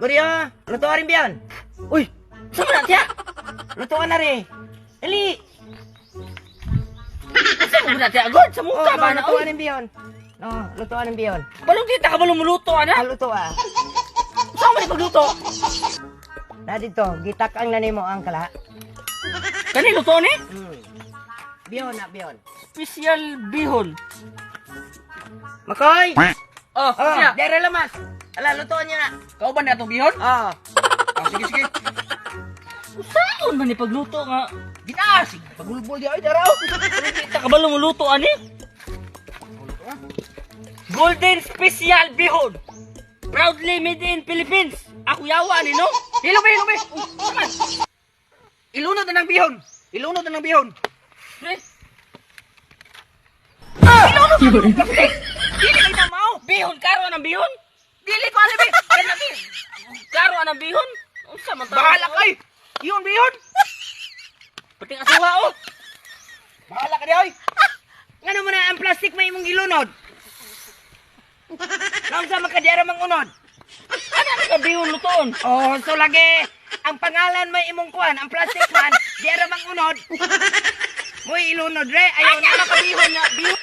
Guriyo, lutuan rin biyon. Uy, saan na tiya? Lutuan na rin. Dali. Saan mo na tiya? God, sa mukha ba na? lutuan Uy, rin biyon. No, lutuan rin biyon. balong tita ka balong muluto, ana? Luto ah. Saan mo na pagluto? Na dito, gitak ang nanay mo ang kala. Kani luto ni? Biyon na, biyon. Special bihon. Makoy! Oh, Oh, siya. dere lamas. Ala, lutuan niya na. Kau ba na itong bihon? Oh. Sige, sige. Saan man ni pagluto nga? Gitaas! Pagulbol di ay daraw. Kita ka ba lumuluto, ani? Golden Special Bihon! Proudly made in Philippines! Ako yawa, ni no? Hilom, hilom, Ilunod na ng bihon. Ilunod na ng bihon. Pre, Dili kay tamaw. bihon! Karo ng bihon? Dili ko alibi. Ay, nabi! Karo ng bihon? Unsa man tawag? Bahala kay. Iyon bihon. Pati ang asuha, oh! Bahala ka di oy. Ngano mo na ang plastic may imong gilunod? Nang sa makadera mang unod. Ano ka bihon lutoon? Oh, so lagi ang pangalan may imong kuan, ang plastic man, dera mang unod. Moy ilunod re, ayaw na makabihon na bihon.